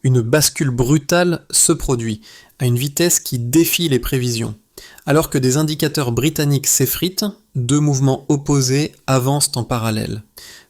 Une bascule brutale se produit, à une vitesse qui défie les prévisions. Alors que des indicateurs britanniques s'effritent, deux mouvements opposés avancent en parallèle.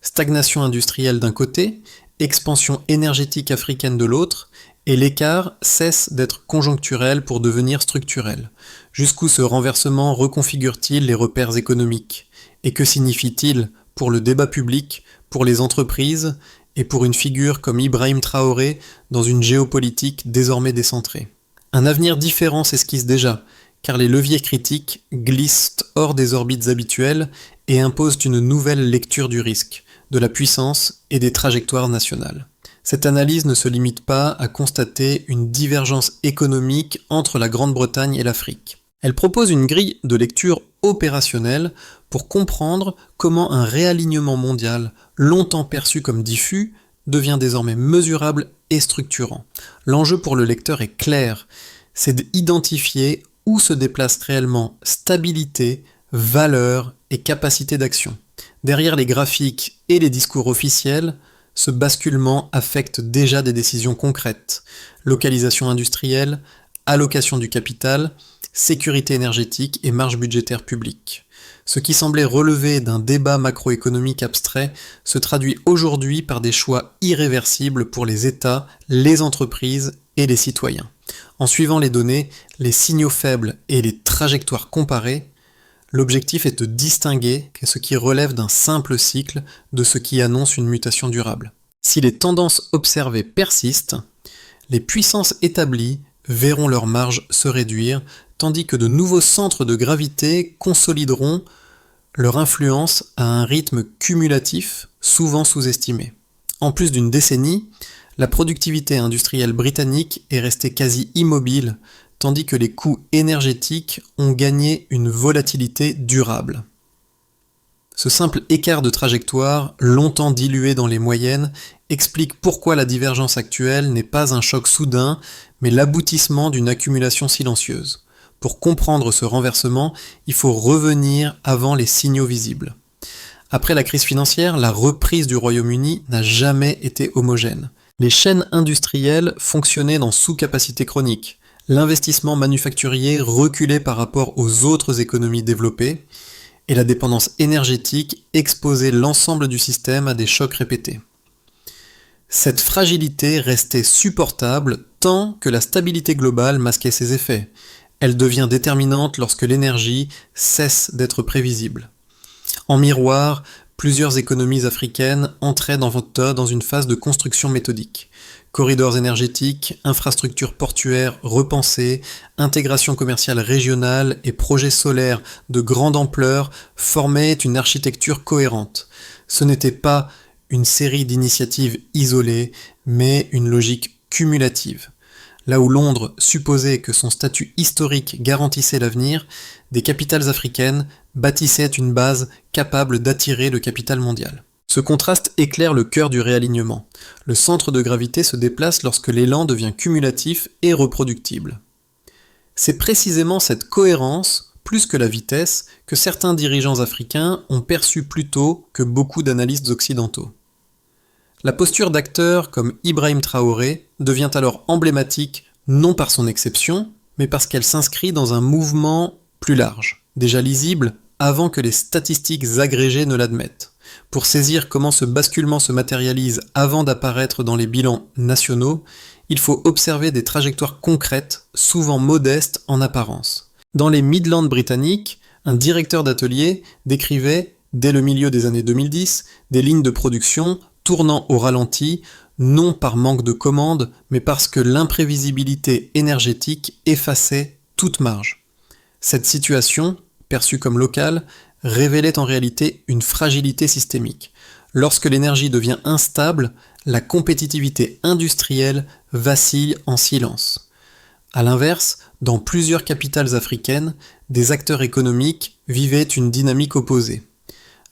Stagnation industrielle d'un côté, expansion énergétique africaine de l'autre, et l'écart cesse d'être conjoncturel pour devenir structurel. Jusqu'où ce renversement reconfigure-t-il les repères économiques? Et que signifie-t-il pour le débat public, pour les entreprises, et pour une figure comme Ibrahim Traoré dans une géopolitique désormais décentrée? Un avenir différent s'esquisse déjà, car les leviers critiques glissent hors des orbites habituelles et imposent une nouvelle lecture du risque, de la puissance et des trajectoires nationales. Cette analyse ne se limite pas à constater une divergence économique entre la Grande-Bretagne et l'Afrique. Elle propose une grille de lecture opérationnelle pour comprendre comment un réalignement mondial, longtemps perçu comme diffus, devient désormais mesurable et structurant. L'enjeu pour le lecteur est clair, c'est d'identifier où se déplacent réellement stabilité, valeur et capacité d'action. Derrière les graphiques et les discours officiels, ce basculement affecte déjà des décisions concrètes. Localisation industrielle, allocation du capital, sécurité énergétique et marge budgétaire publique. Ce qui semblait relever d'un débat macroéconomique abstrait se traduit aujourd'hui par des choix irréversibles pour les États, les entreprises et les citoyens. En suivant les données, les signaux faibles et les trajectoires comparées, l'objectif est de distinguer ce qui relève d'un simple cycle de ce qui annonce une mutation durable. Si les tendances observées persistent, les puissances établies verront leurs marges se réduire, tandis que de nouveaux centres de gravité consolideront leur influence à un rythme cumulatif, souvent sous-estimé. En plus d'une décennie, la productivité industrielle britannique est restée quasi immobile, tandis que les coûts énergétiques ont gagné une volatilité durable. Ce simple écart de trajectoire, longtemps dilué dans les moyennes, explique pourquoi la divergence actuelle n'est pas un choc soudain, mais l'aboutissement d'une accumulation silencieuse. Pour comprendre ce renversement, il faut revenir avant les signaux visibles. Après la crise financière, la reprise du Royaume-Uni n'a jamais été homogène. Les chaînes industrielles fonctionnaient dans sous-capacité chronique. L'investissement manufacturier reculait par rapport aux autres économies développées, et la dépendance énergétique exposait l'ensemble du système à des chocs répétés. Cette fragilité restait supportable tant que la stabilité globale masquait ses effets. Elle devient déterminante lorsque l'énergie cesse d'être prévisible. En miroir, plusieurs économies africaines entraient dans une phase de construction méthodique. Corridors énergétiques, infrastructures portuaires repensées, intégration commerciale régionale et projets solaires de grande ampleur formaient une architecture cohérente. Ce n'était pas une série d'initiatives isolées, mais une logique cumulative. Là où Londres supposait que son statut historique garantissait l'avenir, des capitales africaines bâtissaient une base capable d'attirer le capital mondial. Ce contraste éclaire le cœur du réalignement. Le centre de gravité se déplace lorsque l'élan devient cumulatif et reproductible. C'est précisément cette cohérence, plus que la vitesse, que certains dirigeants africains ont perçue plus tôt que beaucoup d'analystes occidentaux. La posture d'acteurs comme Ibrahim Traoré devient alors emblématique non par son exception, mais parce qu'elle s'inscrit dans un mouvement plus large, déjà lisible avant que les statistiques agrégées ne l'admettent. Pour saisir comment ce basculement se matérialise avant d'apparaître dans les bilans nationaux, il faut observer des trajectoires concrètes, souvent modestes en apparence. Dans les Midlands britanniques, un directeur d'atelier décrivait, dès le milieu des années 2010, des lignes de production tournant au ralenti, non par manque de commandes, mais parce que l'imprévisibilité énergétique effaçait toute marge. Cette situation, perçue comme locale, révélait en réalité une fragilité systémique. Lorsque l'énergie devient instable, la compétitivité industrielle vacille en silence. A l'inverse, dans plusieurs capitales africaines, des acteurs économiques vivaient une dynamique opposée.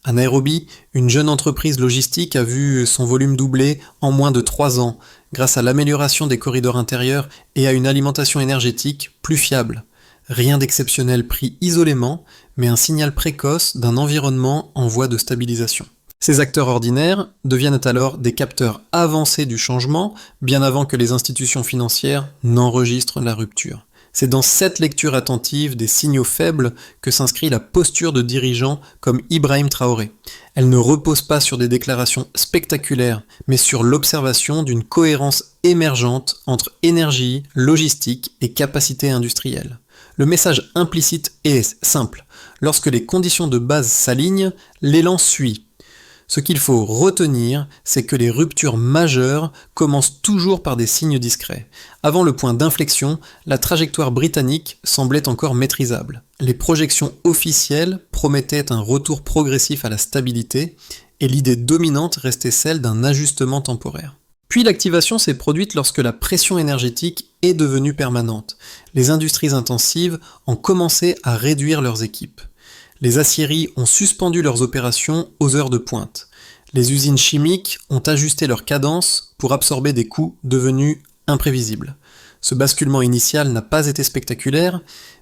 À Nairobi, une jeune entreprise logistique a vu son volume doubler en moins de 3 ans, grâce à l'amélioration des corridors intérieurs et à une alimentation énergétique plus fiable. Rien d'exceptionnel pris isolément, mais un signal précoce d'un environnement en voie de stabilisation. Ces acteurs ordinaires deviennent alors des capteurs avancés du changement, bien avant que les institutions financières n'enregistrent la rupture. C'est dans cette lecture attentive des signaux faibles que s'inscrit la posture de dirigeants comme Ibrahim Traoré. Elle ne repose pas sur des déclarations spectaculaires, mais sur l'observation d'une cohérence émergente entre énergie, logistique et capacité industrielle. Le message implicite est simple. Lorsque les conditions de base s'alignent, l'élan suit. Ce qu'il faut retenir, c'est que les ruptures majeures commencent toujours par des signes discrets. Avant le point d'inflexion, la trajectoire britannique semblait encore maîtrisable. Les projections officielles promettaient un retour progressif à la stabilité, et l'idée dominante restait celle d'un ajustement temporaire. Puis l'activation s'est produite lorsque la pression énergétique est devenue permanente. Les industries intensives ont commencé à réduire leurs équipes. Les aciéries ont suspendu leurs opérations aux heures de pointe. Les usines chimiques ont ajusté leur cadence pour absorber des coûts devenus imprévisibles. Ce basculement initial n'a pas été spectaculaire,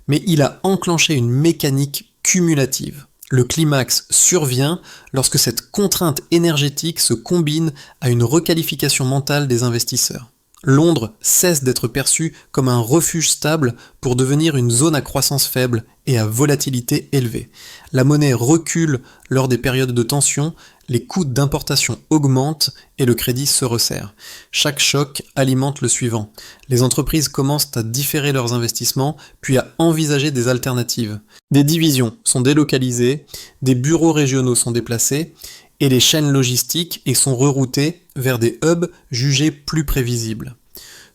mais il a enclenché une mécanique cumulative. Le climax survient lorsque cette contrainte énergétique se combine à une requalification mentale des investisseurs. Londres cesse d'être perçue comme un refuge stable pour devenir une zone à croissance faible et à volatilité élevée. La monnaie recule lors des périodes de tension, les coûts d'importation augmentent et le crédit se resserre. Chaque choc alimente le suivant. Les entreprises commencent à différer leurs investissements, puis à envisager des alternatives. Des divisions sont délocalisées, des bureaux régionaux sont déplacés, et les chaînes logistiques sont reroutées vers des hubs jugés plus prévisibles.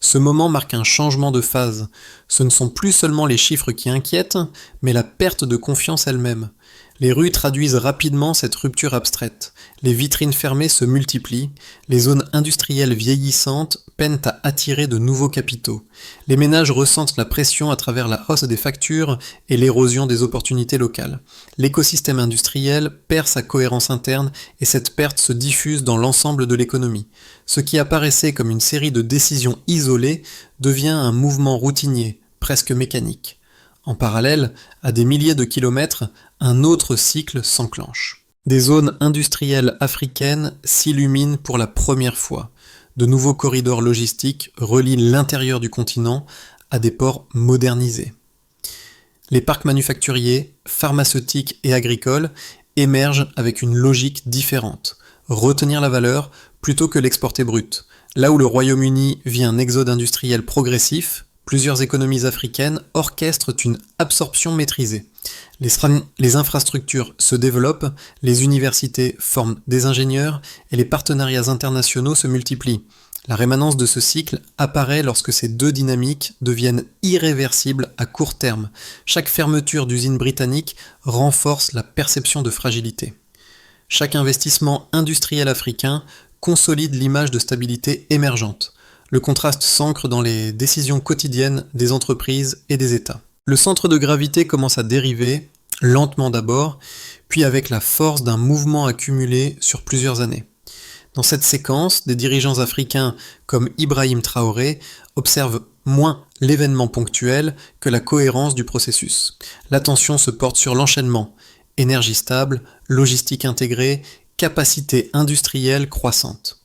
Ce moment marque un changement de phase. Ce ne sont plus seulement les chiffres qui inquiètent, mais la perte de confiance elle-même. Les rues traduisent rapidement cette rupture abstraite. Les vitrines fermées se multiplient, les zones industrielles vieillissantes peinent à attirer de nouveaux capitaux. Les ménages ressentent la pression à travers la hausse des factures et l'érosion des opportunités locales. L'écosystème industriel perd sa cohérence interne et cette perte se diffuse dans l'ensemble de l'économie. Ce qui apparaissait comme une série de décisions isolées devient un mouvement routinier, presque mécanique. En parallèle, à des milliers de kilomètres, un autre cycle s'enclenche. Des zones industrielles africaines s'illuminent pour la première fois. De nouveaux corridors logistiques relient l'intérieur du continent à des ports modernisés. Les parcs manufacturiers, pharmaceutiques et agricoles émergent avec une logique différente. Retenir la valeur plutôt que l'exporter brut. Là où le Royaume-Uni vit un exode industriel progressif, plusieurs économies africaines orchestrent une absorption maîtrisée. Les infrastructures se développent, les universités forment des ingénieurs et les partenariats internationaux se multiplient. La rémanence de ce cycle apparaît lorsque ces deux dynamiques deviennent irréversibles à court terme. Chaque fermeture d'usine britannique renforce la perception de fragilité. Chaque investissement industriel africain consolide l'image de stabilité émergente. Le contraste s'ancre dans les décisions quotidiennes des entreprises et des États. Le centre de gravité commence à dériver, lentement d'abord, puis avec la force d'un mouvement accumulé sur plusieurs années. Dans cette séquence, des dirigeants africains comme Ibrahim Traoré observent moins l'événement ponctuel que la cohérence du processus. L'attention se porte sur l'enchaînement, énergie stable, logistique intégrée, capacité industrielle croissante.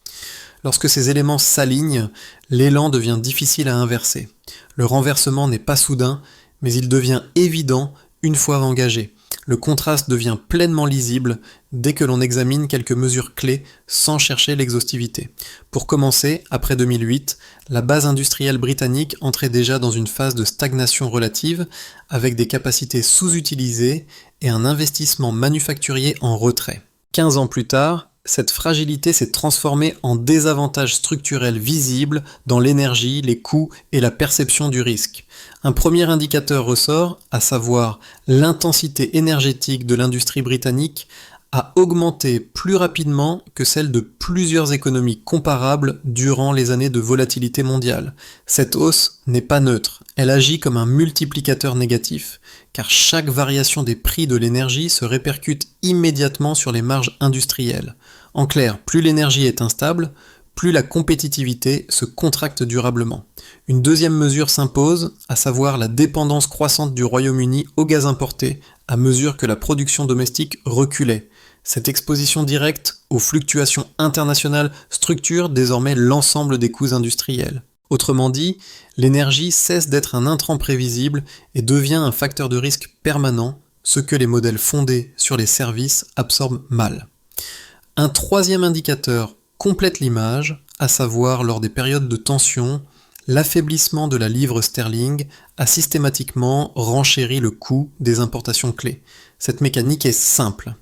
Lorsque ces éléments s'alignent, l'élan devient difficile à inverser. Le renversement n'est pas soudain, mais il devient évident une fois engagé. Le contraste devient pleinement lisible dès que l'on examine quelques mesures clés sans chercher l'exhaustivité. Pour commencer, après 2008, la base industrielle britannique entrait déjà dans une phase de stagnation relative, avec des capacités sous-utilisées et un investissement manufacturier en retrait. 15 ans plus tard, cette fragilité s'est transformée en désavantage structurel visible dans l'énergie, les coûts et la perception du risque. Un premier indicateur ressort, à savoir l'intensité énergétique de l'industrie britannique, a augmenté plus rapidement que celle de plusieurs économies comparables durant les années de volatilité mondiale. Cette hausse n'est pas neutre, elle agit comme un multiplicateur négatif, car chaque variation des prix de l'énergie se répercute immédiatement sur les marges industrielles. En clair, plus l'énergie est instable, plus la compétitivité se contracte durablement. Une deuxième mesure s'impose, à savoir la dépendance croissante du Royaume-Uni au gaz importé, à mesure que la production domestique reculait. Cette exposition directe aux fluctuations internationales structure désormais l'ensemble des coûts industriels. Autrement dit, l'énergie cesse d'être un intrant prévisible et devient un facteur de risque permanent, ce que les modèles fondés sur les services absorbent mal. Un troisième indicateur complète l'image, à savoir lors des périodes de tension, l'affaiblissement de la livre sterling a systématiquement renchéri le coût des importations clés. Cette mécanique est simple.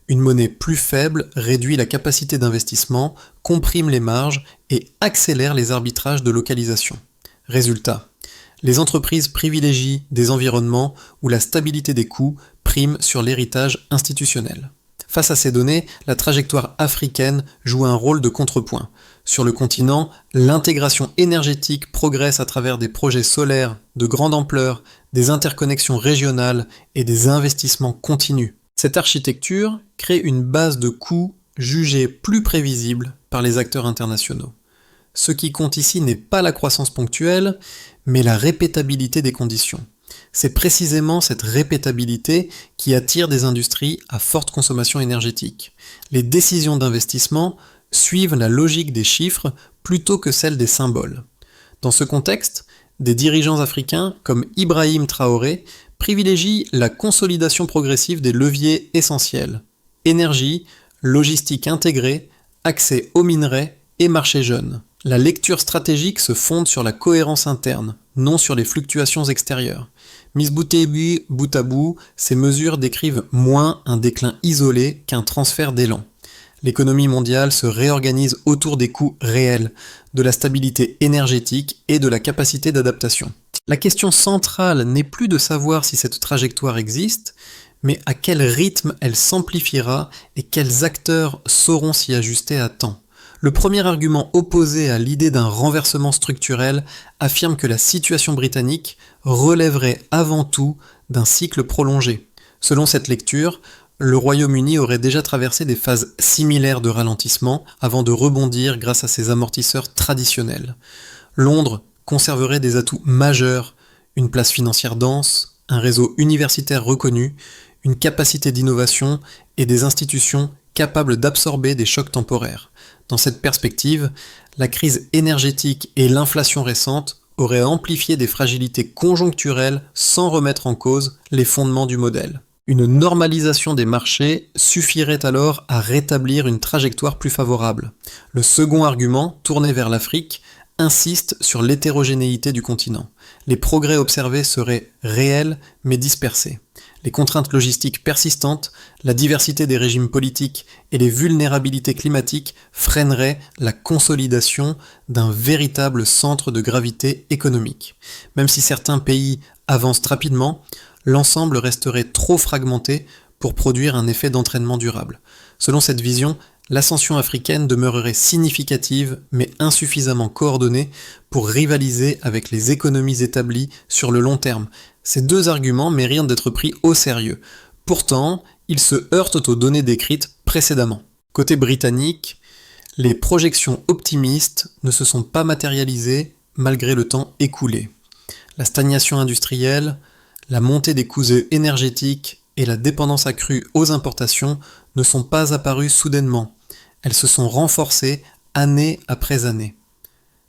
Une monnaie plus faible réduit la capacité d'investissement, comprime les marges et accélère les arbitrages de localisation. Résultat, les entreprises privilégient des environnements où la stabilité des coûts prime sur l'héritage institutionnel. Face à ces données, la trajectoire africaine joue un rôle de contrepoint. Sur le continent, l'intégration énergétique progresse à travers des projets solaires de grande ampleur, des interconnexions régionales et des investissements continus. Cette architecture crée une base de coûts jugée plus prévisible par les acteurs internationaux. Ce qui compte ici n'est pas la croissance ponctuelle, mais la répétabilité des conditions. C'est précisément cette répétabilité qui attire des industries à forte consommation énergétique. Les décisions d'investissement suivent la logique des chiffres plutôt que celle des symboles. Dans ce contexte, des dirigeants africains comme Ibrahim Traoré privilégient la consolidation progressive des leviers essentiels: énergie, logistique intégrée, accès aux minerais et marché jeune. La lecture stratégique se fonde sur la cohérence interne, non sur les fluctuations extérieures. Mises bout à bout, ces mesures décrivent moins un déclin isolé qu'un transfert d'élan. L'économie mondiale se réorganise autour des coûts réels, de la stabilité énergétique et de la capacité d'adaptation. La question centrale n'est plus de savoir si cette trajectoire existe, mais à quel rythme elle s'amplifiera et quels acteurs sauront s'y ajuster à temps. Le premier argument opposé à l'idée d'un renversement structurel affirme que la situation britannique relèverait avant tout d'un cycle prolongé. Selon cette lecture, le Royaume-Uni aurait déjà traversé des phases similaires de ralentissement avant de rebondir grâce à ses amortisseurs traditionnels. Londres conserverait des atouts majeurs, une place financière dense, un réseau universitaire reconnu, une capacité d'innovation et des institutions capables d'absorber des chocs temporaires. Dans cette perspective, la crise énergétique et l'inflation récente auraient amplifié des fragilités conjoncturelles sans remettre en cause les fondements du modèle. Une normalisation des marchés suffirait alors à rétablir une trajectoire plus favorable. Le second argument, tourné vers l'Afrique, insiste sur l'hétérogénéité du continent. Les progrès observés seraient réels mais dispersés. Les contraintes logistiques persistantes, la diversité des régimes politiques et les vulnérabilités climatiques freineraient la consolidation d'un véritable centre de gravité économique. Même si certains pays avancent rapidement, l'ensemble resterait trop fragmenté pour produire un effet d'entraînement durable. Selon cette vision, l'ascension africaine demeurerait significative mais insuffisamment coordonnée pour rivaliser avec les économies établies sur le long terme. Ces deux arguments méritent d'être pris au sérieux. Pourtant, ils se heurtent aux données décrites précédemment. Côté britannique, les projections optimistes ne se sont pas matérialisées malgré le temps écoulé. La stagnation industrielle, la montée des coûts énergétiques et la dépendance accrue aux importations ne sont pas apparues soudainement. Elles se sont renforcées année après année.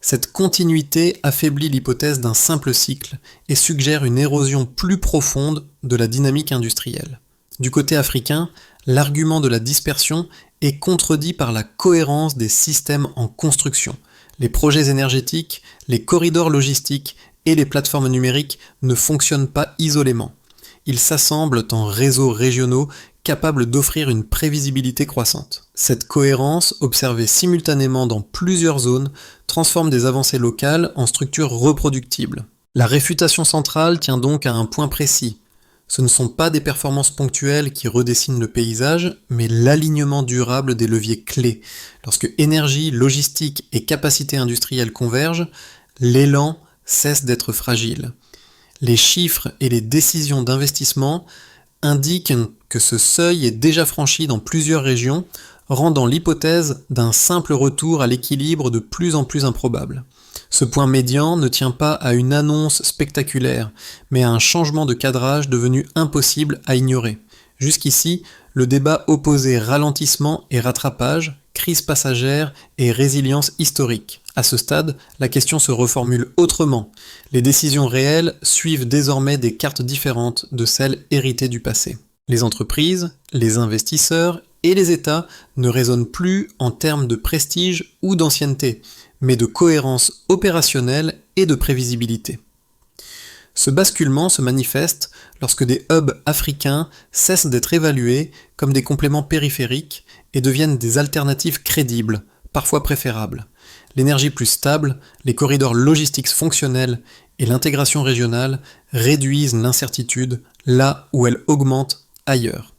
Cette continuité affaiblit l'hypothèse d'un simple cycle et suggère une érosion plus profonde de la dynamique industrielle. Du côté africain, l'argument de la dispersion est contredit par la cohérence des systèmes en construction. Les projets énergétiques, les corridors logistiques et les plateformes numériques ne fonctionnent pas isolément. Ils s'assemblent en réseaux régionaux capables d'offrir une prévisibilité croissante. Cette cohérence, observée simultanément dans plusieurs zones, transforme des avancées locales en structures reproductibles. La réfutation centrale tient donc à un point précis. Ce ne sont pas des performances ponctuelles qui redessinent le paysage, mais l'alignement durable des leviers clés. Lorsque énergie, logistique et capacité industrielle convergent, l'élan cesse d'être fragile. Les chiffres et les décisions d'investissement indiquent que ce seuil est déjà franchi dans plusieurs régions, rendant l'hypothèse d'un simple retour à l'équilibre de plus en plus improbable. Ce point médian ne tient pas à une annonce spectaculaire, mais à un changement de cadrage devenu impossible à ignorer. Jusqu'ici, le débat opposait ralentissement et rattrapage, crise passagère et résilience historique. À ce stade, la question se reformule autrement. Les décisions réelles suivent désormais des cartes différentes de celles héritées du passé. Les entreprises, les investisseurs et les États ne raisonnent plus en termes de prestige ou d'ancienneté, mais de cohérence opérationnelle et de prévisibilité. Ce basculement se manifeste lorsque des hubs africains cessent d'être évalués comme des compléments périphériques et deviennent des alternatives crédibles, parfois préférables. L'énergie plus stable, les corridors logistiques fonctionnels et l'intégration régionale réduisent l'incertitude là où elle augmente ailleurs.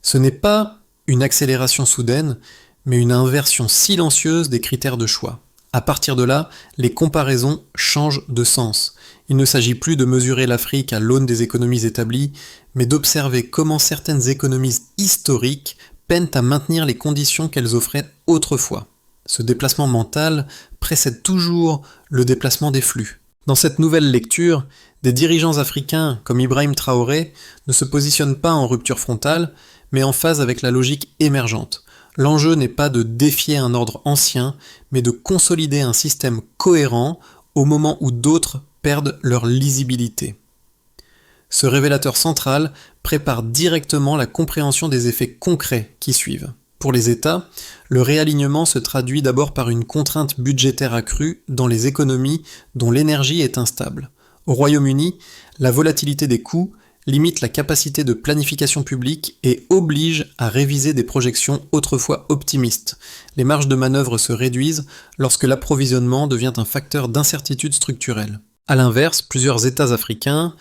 Ce n'est pas une accélération soudaine, mais une inversion silencieuse des critères de choix. À partir de là, les comparaisons changent de sens. Il ne s'agit plus de mesurer l'Afrique à l'aune des économies établies, mais d'observer comment certaines économies historiques peinent à maintenir les conditions qu'elles offraient autrefois. Ce déplacement mental précède toujours le déplacement des flux. Dans cette nouvelle lecture, des dirigeants africains comme Ibrahim Traoré ne se positionnent pas en rupture frontale, mais en phase avec la logique émergente. L'enjeu n'est pas de défier un ordre ancien, mais de consolider un système cohérent au moment où d'autres perdent leur lisibilité. Ce révélateur central prépare directement la compréhension des effets concrets qui suivent. Pour les États, le réalignement se traduit d'abord par une contrainte budgétaire accrue dans les économies dont l'énergie est instable. Au Royaume-Uni, la volatilité des coûts limite la capacité de planification publique et oblige à réviser des projections autrefois optimistes. Les marges de manœuvre se réduisent lorsque l'approvisionnement devient un facteur d'incertitude structurelle. A l'inverse, plusieurs États africains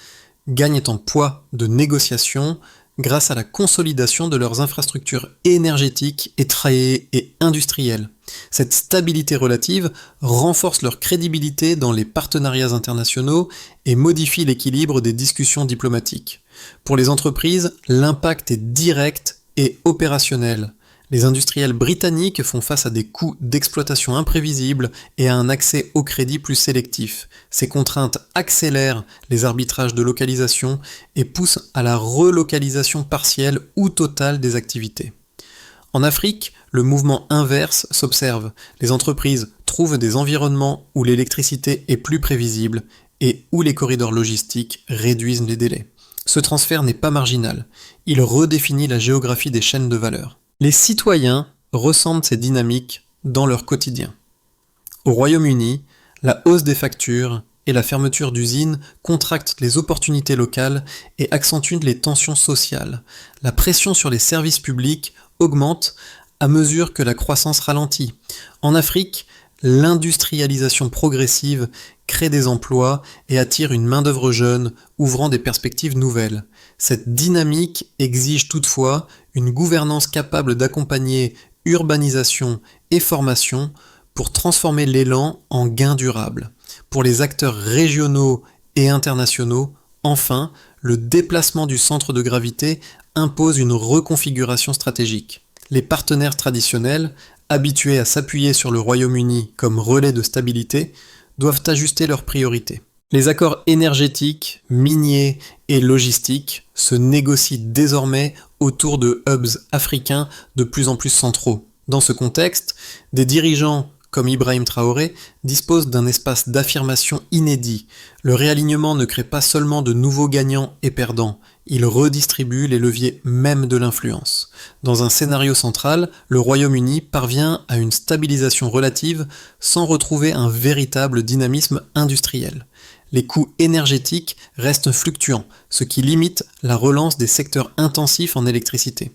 gagnent en poids de négociation grâce à la consolidation de leurs infrastructures énergétiques et industrielles. Cette stabilité relative renforce leur crédibilité dans les partenariats internationaux et modifie l'équilibre des discussions diplomatiques. Pour les entreprises, l'impact est direct et opérationnel. Les industriels britanniques font face à des coûts d'exploitation imprévisibles et à un accès au crédit plus sélectif. Ces contraintes accélèrent les arbitrages de localisation et poussent à la relocalisation partielle ou totale des activités. En Afrique, le mouvement inverse s'observe. Les entreprises trouvent des environnements où l'électricité est plus prévisible et où les corridors logistiques réduisent les délais. Ce transfert n'est pas marginal. Il redéfinit la géographie des chaînes de valeur. Les citoyens ressentent ces dynamiques dans leur quotidien. Au Royaume-Uni, la hausse des factures et la fermeture d'usines contractent les opportunités locales et accentuent les tensions sociales. La pression sur les services publics augmente à mesure que la croissance ralentit. En Afrique, l'industrialisation progressive crée des emplois et attire une main-d'œuvre jeune, ouvrant des perspectives nouvelles. Cette dynamique exige toutefois une gouvernance capable d'accompagner urbanisation et formation pour transformer l'élan en gains durables. Pour les acteurs régionaux et internationaux, enfin, le déplacement du centre de gravité impose une reconfiguration stratégique. Les partenaires traditionnels, habitués à s'appuyer sur le Royaume-Uni comme relais de stabilité, doivent ajuster leurs priorités. Les accords énergétiques, miniers et logistiques se négocient désormais autour de hubs africains de plus en plus centraux. Dans ce contexte, des dirigeants comme Ibrahim Traoré disposent d'un espace d'affirmation inédit. Le réalignement ne crée pas seulement de nouveaux gagnants et perdants, il redistribue les leviers même de l'influence. Dans un scénario central, le Royaume-Uni parvient à une stabilisation relative sans retrouver un véritable dynamisme industriel. Les coûts énergétiques restent fluctuants, ce qui limite la relance des secteurs intensifs en électricité.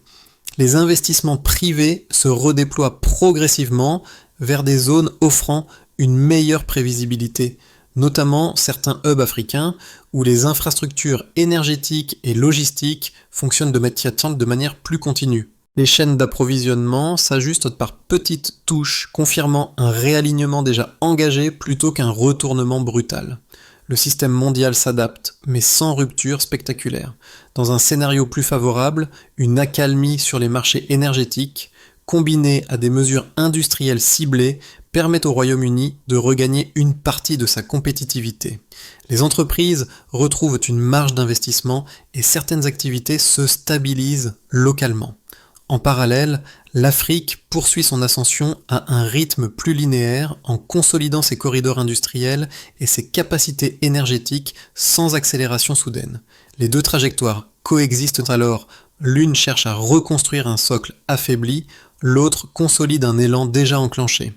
Les investissements privés se redéploient progressivement vers des zones offrant une meilleure prévisibilité, notamment certains hubs africains où les infrastructures énergétiques et logistiques fonctionnent de manière plus continue. Les chaînes d'approvisionnement s'ajustent par petites touches, confirmant un réalignement déjà engagé plutôt qu'un retournement brutal. Le système mondial s'adapte, mais sans rupture spectaculaire. Dans un scénario plus favorable, une accalmie sur les marchés énergétiques combinée à des mesures industrielles ciblées, permet au Royaume-Uni de regagner une partie de sa compétitivité. Les entreprises retrouvent une marge d'investissement et certaines activités se stabilisent localement. En parallèle, l'Afrique poursuit son ascension à un rythme plus linéaire en consolidant ses corridors industriels et ses capacités énergétiques sans accélération soudaine. Les deux trajectoires coexistent alors, l'une cherche à reconstruire un socle affaibli, l'autre consolide un élan déjà enclenché.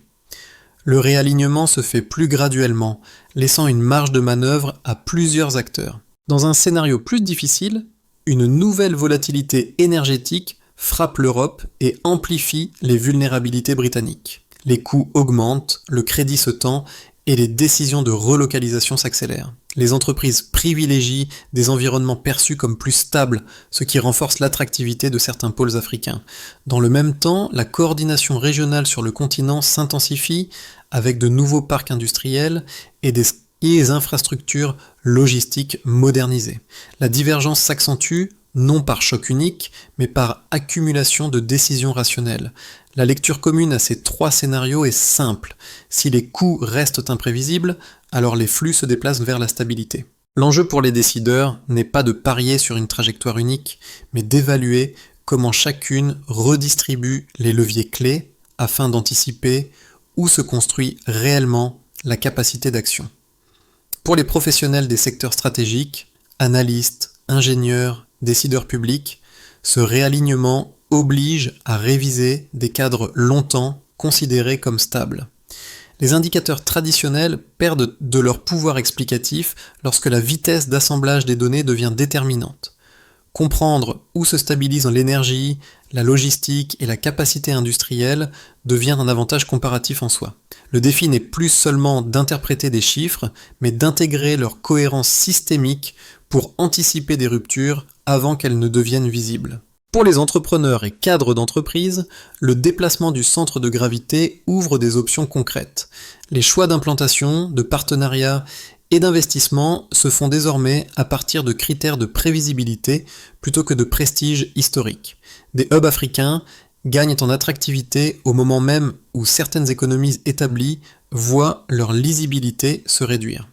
Le réalignement se fait plus graduellement, laissant une marge de manœuvre à plusieurs acteurs. Dans un scénario plus difficile, une nouvelle volatilité énergétique frappe l'Europe et amplifie les vulnérabilités britanniques. Les coûts augmentent, le crédit se tend et les décisions de relocalisation s'accélèrent. Les entreprises privilégient des environnements perçus comme plus stables, ce qui renforce l'attractivité de certains pôles africains. Dans le même temps, la coordination régionale sur le continent s'intensifie avec de nouveaux parcs industriels et des infrastructures logistiques modernisées. La divergence s'accentue non par choc unique, mais par accumulation de décisions rationnelles. La lecture commune à ces trois scénarios est simple. Si les coûts restent imprévisibles, alors les flux se déplacent vers la stabilité. L'enjeu pour les décideurs n'est pas de parier sur une trajectoire unique, mais d'évaluer comment chacune redistribue les leviers clés afin d'anticiper où se construit réellement la capacité d'action. Pour les professionnels des secteurs stratégiques, analystes, ingénieurs, décideurs publics, ce réalignement oblige à réviser des cadres longtemps considérés comme stables. Les indicateurs traditionnels perdent de leur pouvoir explicatif lorsque la vitesse d'assemblage des données devient déterminante. Comprendre où se stabilisent l'énergie, la logistique et la capacité industrielle devient un avantage comparatif en soi. Le défi n'est plus seulement d'interpréter des chiffres, mais d'intégrer leur cohérence systémique pour anticiper des ruptures avant qu'elles ne deviennent visibles. Pour les entrepreneurs et cadres d'entreprise, le déplacement du centre de gravité ouvre des options concrètes. Les choix d'implantation, de partenariat et d'investissement se font désormais à partir de critères de prévisibilité plutôt que de prestige historique. Des hubs africains gagnent en attractivité au moment même où certaines économies établies voient leur lisibilité se réduire.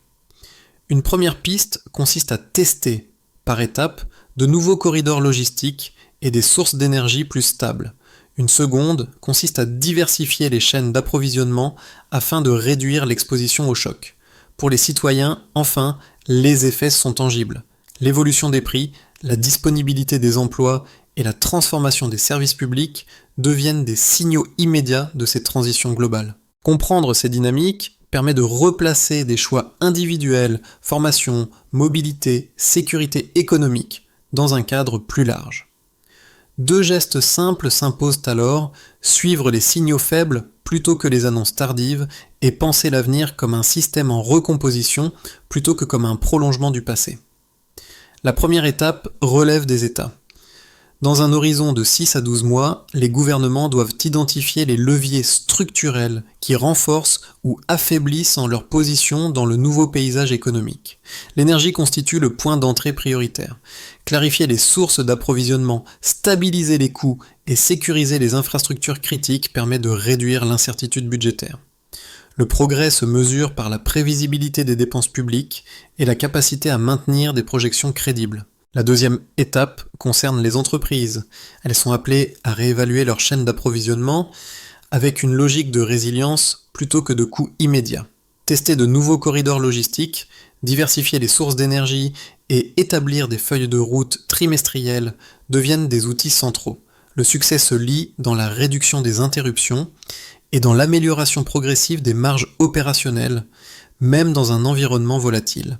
Une première piste consiste à tester, par étapes, de nouveaux corridors logistiques et des sources d'énergie plus stables. Une seconde consiste à diversifier les chaînes d'approvisionnement afin de réduire l'exposition au choc. Pour les citoyens, enfin, les effets sont tangibles. L'évolution des prix, la disponibilité des emplois et la transformation des services publics deviennent des signaux immédiats de ces transitions globales. Comprendre ces dynamiques permet de replacer des choix individuels, formation, mobilité, sécurité économique, dans un cadre plus large. Deux gestes simples s'imposent alors, suivre les signaux faibles plutôt que les annonces tardives et penser l'avenir comme un système en recomposition plutôt que comme un prolongement du passé. La première étape relève des États. Dans un horizon de 6 à 12 mois, les gouvernements doivent identifier les leviers structurels qui renforcent ou affaiblissent leur position dans le nouveau paysage économique. L'énergie constitue le point d'entrée prioritaire. Clarifier les sources d'approvisionnement, stabiliser les coûts et sécuriser les infrastructures critiques permet de réduire l'incertitude budgétaire. Le progrès se mesure par la prévisibilité des dépenses publiques et la capacité à maintenir des projections crédibles. La deuxième étape concerne les entreprises. Elles sont appelées à réévaluer leur chaîne d'approvisionnement avec une logique de résilience plutôt que de coûts immédiats. Tester de nouveaux corridors logistiques, diversifier les sources d'énergie et établir des feuilles de route trimestrielles deviennent des outils centraux. Le succès se lie dans la réduction des interruptions et dans l'amélioration progressive des marges opérationnelles, même dans un environnement volatile.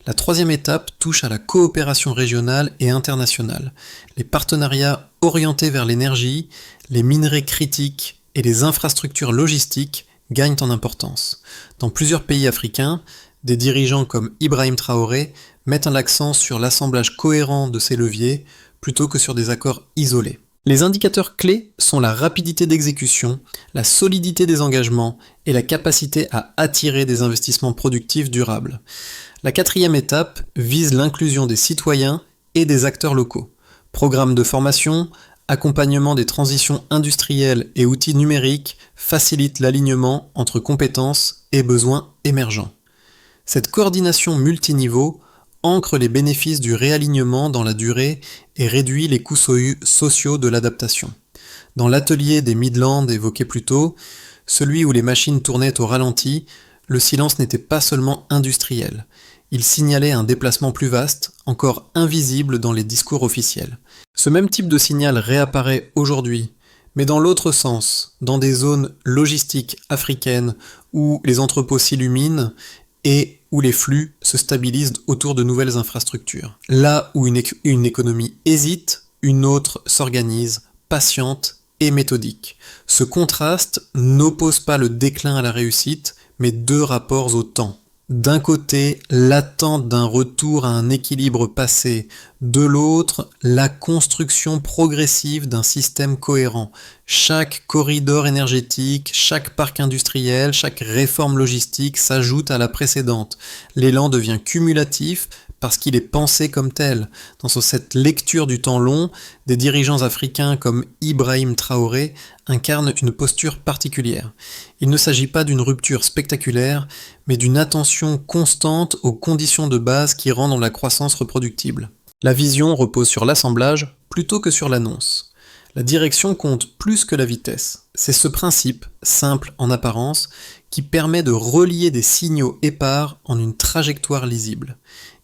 La troisième étape touche à la coopération régionale et internationale. Les partenariats orientés vers l'énergie, les minerais critiques et les infrastructures logistiques gagnent en importance. Dans plusieurs pays africains, des dirigeants comme Ibrahim Traoré mettent l'accent sur l'assemblage cohérent de ces leviers plutôt que sur des accords isolés. Les indicateurs clés sont la rapidité d'exécution, la solidité des engagements et la capacité à attirer des investissements productifs durables. La quatrième étape vise l'inclusion des citoyens et des acteurs locaux. Programmes de formation, accompagnement des transitions industrielles et outils numériques facilite l'alignement entre compétences et besoins émergents. Cette coordination multiniveau ancre les bénéfices du réalignement dans la durée et réduit les coûts sociaux de l'adaptation. Dans l'atelier des Midlands évoqué plus tôt, celui où les machines tournaient au ralenti, le silence n'était pas seulement industriel. Il signalait un déplacement plus vaste, encore invisible dans les discours officiels. Ce même type de signal réapparaît aujourd'hui, mais dans l'autre sens, dans des zones logistiques africaines où les entrepôts s'illuminent et où les flux se stabilisent autour de nouvelles infrastructures. Là où une économie hésite, une autre s'organise, patiente et méthodique. Ce contraste n'oppose pas le déclin à la réussite, mais deux rapports au temps. D'un côté, l'attente d'un retour à un équilibre passé, de l'autre, la construction progressive d'un système cohérent. Chaque corridor énergétique, chaque parc industriel, chaque réforme logistique s'ajoute à la précédente. L'élan devient cumulatif parce qu'il est pensé comme tel. Dans cette lecture du temps long, des dirigeants africains comme Ibrahim Traoré incarnent une posture particulière. Il ne s'agit pas d'une rupture spectaculaire, mais d'une attention constante aux conditions de base qui rendent la croissance reproductible. La vision repose sur l'assemblage plutôt que sur l'annonce. La direction compte plus que la vitesse. C'est ce principe, simple en apparence, qui permet de relier des signaux épars en une trajectoire lisible.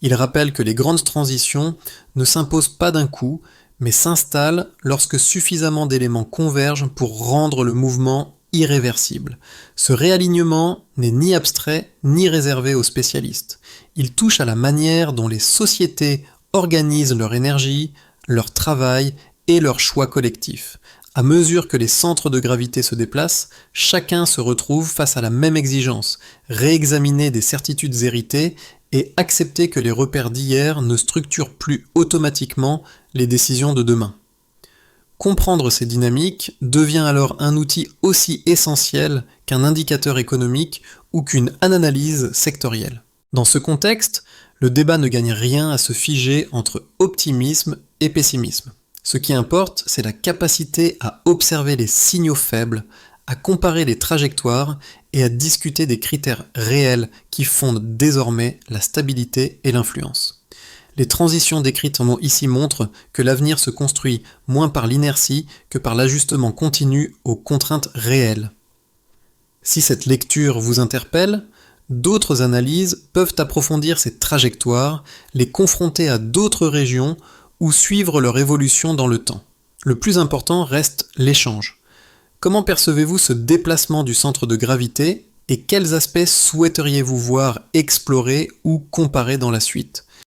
Il rappelle que les grandes transitions ne s'imposent pas d'un coup, mais s'installent lorsque suffisamment d'éléments convergent pour rendre le mouvement irréversible. Ce réalignement n'est ni abstrait ni réservé aux spécialistes. Il touche à la manière dont les sociétés organisent leur énergie, leur travail et leurs choix collectifs. À mesure que les centres de gravité se déplacent, chacun se retrouve face à la même exigence, réexaminer des certitudes héritées et accepter que les repères d'hier ne structurent plus automatiquement les décisions de demain. Comprendre ces dynamiques devient alors un outil aussi essentiel qu'un indicateur économique ou qu'une analyse sectorielle. Dans ce contexte, le débat ne gagne rien à se figer entre optimisme et pessimisme. Ce qui importe, c'est la capacité à observer les signaux faibles, à comparer les trajectoires et à discuter des critères réels qui fondent désormais la stabilité et l'influence. Les transitions décrites ici montrent que l'avenir se construit moins par l'inertie que par l'ajustement continu aux contraintes réelles. Si cette lecture vous interpelle, d'autres analyses peuvent approfondir ces trajectoires, les confronter à d'autres régions ou suivre leur évolution dans le temps. Le plus important reste l'échange. Comment percevez-vous ce déplacement du centre de gravité et quels aspects souhaiteriez-vous voir explorer ou comparer dans la suite ?